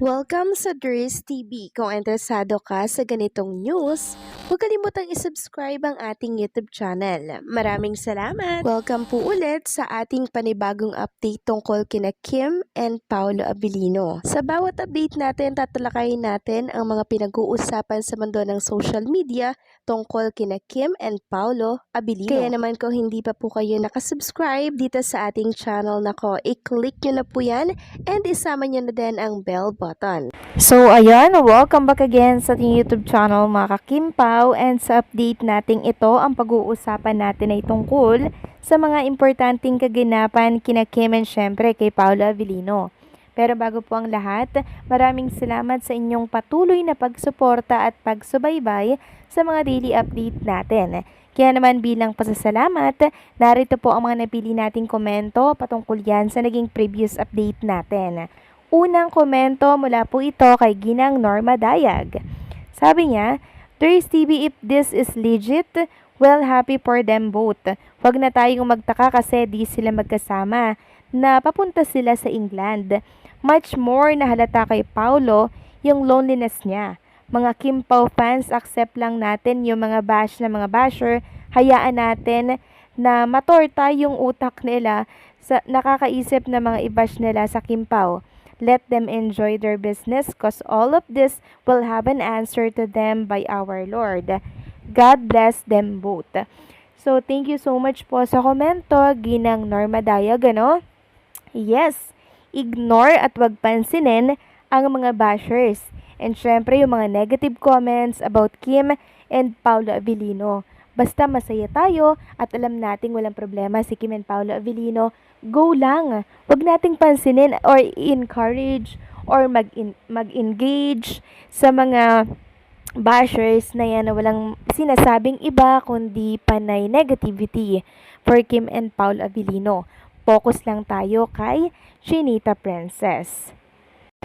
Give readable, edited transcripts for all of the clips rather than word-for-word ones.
Welcome sa Dries TV. Kung interesado ka sa ganitong news, huwag kalimutang isubscribe ang ating YouTube channel. Maraming salamat! Welcome po ulit sa ating panibagong update tungkol kina Kim and Paolo Abilino. Sa bawat update natin, tatalakayin natin ang mga pinag-uusapan sa mundo ng social media tungkol kina Kim and Paolo Abilino. Kaya naman kung hindi pa po kayo nakasubscribe dito sa ating channel nako, i-click nyo na po yan and isama nyo na din ang bell button. So, ayan, welcome back again sa ating YouTube channel mga kakimpaw, and sa update nating ito, ang pag-uusapan natin ay tungkol sa mga importanteng kaganapan kina Kim and syempre kay Paolo Abilino. Pero bago po ang lahat, maraming salamat sa inyong patuloy na pagsuporta at pagsubaybay sa mga daily update natin. Kaya naman bilang pasasalamat, narito po ang mga napili nating komento patungkol yan sa naging previous update natin. Unang komento mula po ito kay Ginang Norma Dayag. Sabi niya, Dries TV, if this is legit, well, happy for them both. Huwag na tayong magtaka kasi di sila magkasama na papunta sila sa England. Much more na halata kay Paolo yung loneliness niya. Mga Kim Pao fans, accept lang natin yung mga bash na mga basher. Hayaan natin na matorta yung utak nila sa nakakaisip na mga i-bash nila sa Kim Pao. Let them enjoy their business cause all of this will have an answer to them by our Lord. God bless them both. So, thank you so much po sa komento, Ginang Norma Dayag, ano? Yes, ignore at wag pansinin ang mga bashers. And syempre, yung mga negative comments about Kim and Paolo Abilino. Basta masaya tayo at alam nating walang problema si Kim and Paolo Abilino, go lang. Huwag nating pansinin or encourage or mag-engage sa mga bashers na yan na walang sinasabing iba kundi panay negativity for Kim and Paolo Abilino. Focus lang tayo kay Chinita Princess.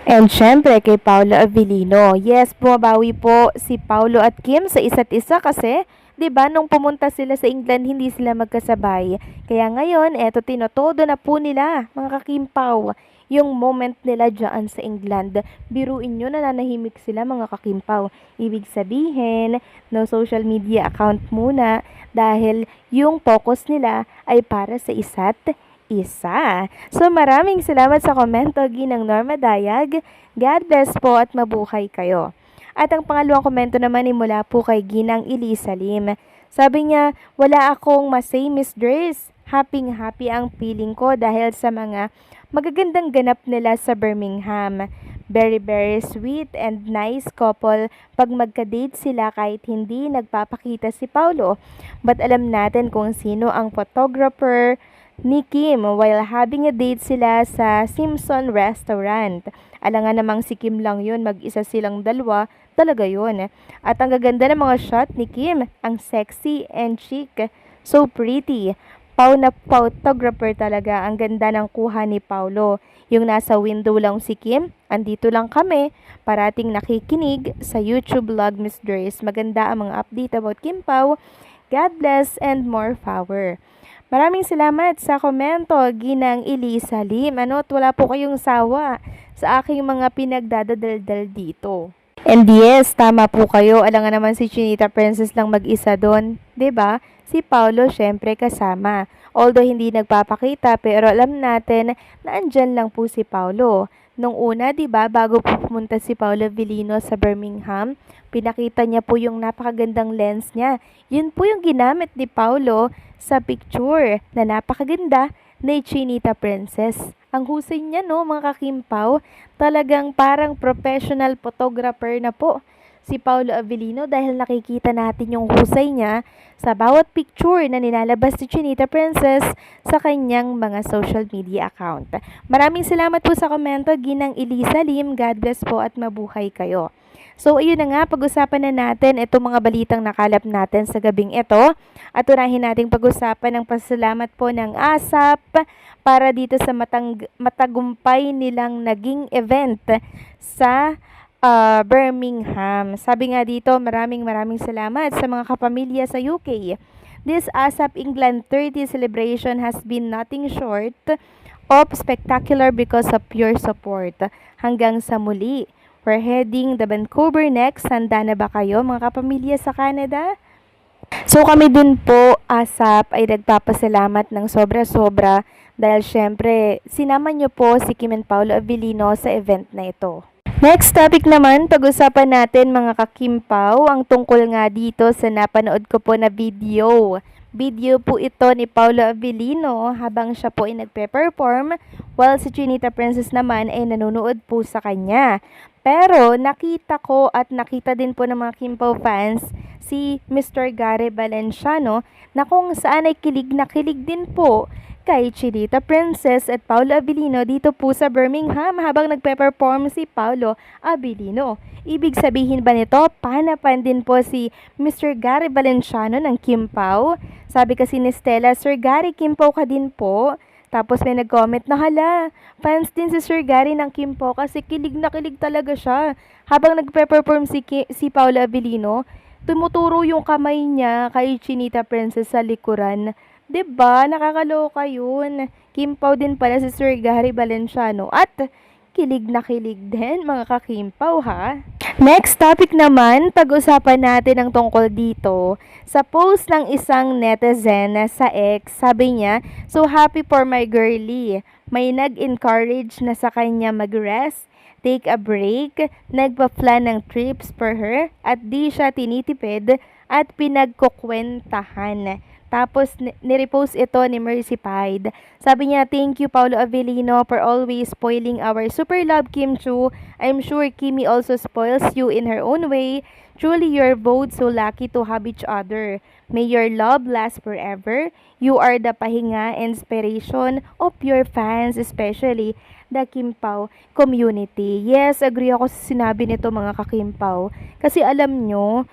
And syempre kay Paolo Abilino. Yes, bumabawi po si Paolo at Kim sa isa't isa kasi 'di ba nung pumunta sila sa England hindi sila magkasabay. Kaya ngayon, eto tinotodo na po nila, mga kakimpaw, yung moment nila dyan sa England. Biruin nyo, nananahimik sila mga kakimpaw. Ibig sabihin, no social media account muna dahil yung focus nila ay para sa isa't isa. So maraming salamat sa komento, Ginang Norma Dayag. God bless po at mabuhay kayo. At ang pangalawang komento naman ay mula po kay Ginang Elisa Lim. Sabi niya, wala akong masay, Miss Dries. Happy ang feeling ko dahil sa mga magagandang ganap nila sa Birmingham. Very sweet and nice couple pag magka-date sila kahit hindi nagpapakita si Paolo. But alam natin kung sino ang photographer ni Kim while having a date sila sa Simpson Restaurant. Alangan namang si Kim lang yun, mag-isa silang dalawa, talaga yun. At ang gaganda ng mga shot ni Kim, ang sexy and chic, so pretty. Pau na photographer talaga, ang ganda ng kuha ni Paolo. Yung nasa window lang si Kim, andito lang kami, parating nakikinig sa YouTube vlog Miss Dries. Maganda ang mga update about Kim Pao. God bless and more power. Maraming salamat sa komento, Ginang Elisa Lim. At wala po kayong sawa sa aking mga pinagdadadaldal dito. And yes, tama po kayo. Alangan naman si Chinita Princess lang mag-isa doon. 'Di ba? Si Paolo syempre kasama. Although hindi nagpapakita, pero alam natin na andyan lang po si Paolo. Nung una, 'di ba, bago po pumunta si Paolo Abilino sa Birmingham, pinakita niya po yung napakagandang lens niya. Yun po yung ginamit ni Paolo sa picture na napakaganda ni Chinita Princess. Ang husay niya, no, mga kakimpaw, talagang parang professional photographer na po si Paolo Abilino dahil nakikita natin yung husay niya sa bawat picture na nilalabas si Chinita Princess sa kanyang mga social media account. Maraming salamat po sa komento, Ginang Elisa Lim. God bless po at mabuhay kayo. So, ayun na nga, pag-usapan na natin itong mga balitang nakalap natin sa gabing ito. At unahin nating pag-usapan ng pasalamat po ng ASAP para dito sa matagumpay nilang naging event sa Birmingham. Sabi nga dito, maraming salamat sa mga kapamilya sa UK. This ASAP England 30 celebration has been nothing short of spectacular because of your support. Hanggang sa muli. We're heading the Vancouver next. Handa na ba kayo mga kapamilya sa Canada? So kami din po, ASAP, ay nagpapasalamat ng sobra-sobra dahil syempre sinama niyo po si Kim and Paolo Avellino sa event na ito. Next topic naman, pag-usapan natin mga kakimpaw, ang tungkol nga dito sa napanood ko po na video. Video po ito ni Paolo Avellino habang siya po ay nagpe-perform while si Chinita Princess naman ay nanonood po sa kanya. Pero nakita ko at nakita din po ng mga Kimpaw fans si Mr. Gary Valenciano na kung saan ay kilig na kilig din po kay Chinita Princess at Paolo Avellino dito po sa Birmingham habang nagpe-perform si Paolo Avellino. Ibig sabihin ba nito, panapan din po si Mr. Gary Valenciano ng Kimpaw? Sabi kasi ni Stella, Sir Gary, Kimpaw ka din po? Tapos may nag-comment na, hala, fans din si Sir Gary ng Kimpaw kasi kilig na kilig talaga siya. Habang nagpe-perform si Paolo Avellino, tumuturo yung kamay niya kay Chinita Princess sa likuran. 'Di ba? Nakakaloka yun. Kimpaw din pala si Sir Gary Valenciano at kilig na kilig din mga kakimpaw ha. Next topic naman, pag-usapan natin ang tungkol dito sa post ng isang netizen sa X. Sabi niya, so happy for my girlie. May nag-encourage na sa kanya mag-rest, take a break, nagpa-plan ng trips for her at di siya tinitipid at pinagkukwentahan. Tapos, nirepost ito ni Mercy Pied. Sabi niya, thank you, Paolo Avellino, for always spoiling our super love Kim Chu. I'm sure Kimi also spoils you in her own way. Truly, you're both so lucky to have each other. May your love last forever. You are the pahinga and inspiration of your fans, especially the Kimpaw community. Yes, agree ako sa sinabi nito mga kakimpaw. Kasi alam nyo,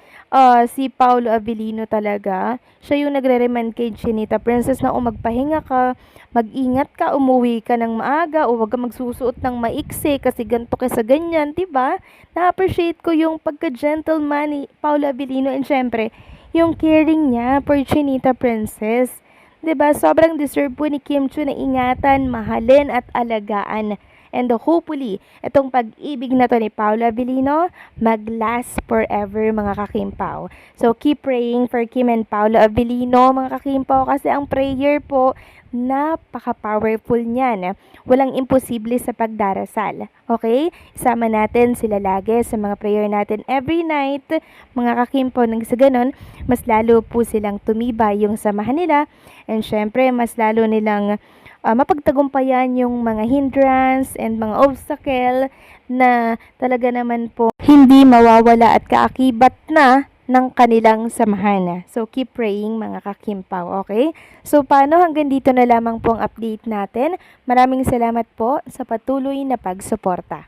si Paolo Avellino talaga, siya yung nagre-remind kay Chinita Princess na magpahinga ka, mag-ingat ka, umuwi ka ng maaga, o wag ka magsusuot ng maiksi kasi ganto ka sa ganyan, diba? Na-appreciate ko yung pagka-gentleman ni Paolo Avellino and syempre, yung caring niya for Chinita Princess. 'Di ba? Sobrang deserve po ni Kim Chu na ingatan, mahalin at alagaan. And hopefully, itong pag-ibig na to ni Paolo Avellino, mag-last forever mga kakimpaw. So, keep praying for Kim and Paolo Avellino mga kakimpaw kasi ang prayer po, napaka-powerful niyan. Walang imposible sa pagdarasal. Okay? Isama natin sila lagi sa mga prayer natin every night. Mga kakimpaw, nang sa ganun, mas lalo po silang tumibay yung samahan nila. And syempre, mas lalo nilang mapagtagumpayan yung mga hindrance and mga obstacle na talaga naman po hindi mawawala at kaakibat na ng kanilang samahan. So, keep praying mga kakimpaw, okay? So, paano hanggang dito na lamang po ang update natin. Maraming salamat po sa patuloy na pagsuporta.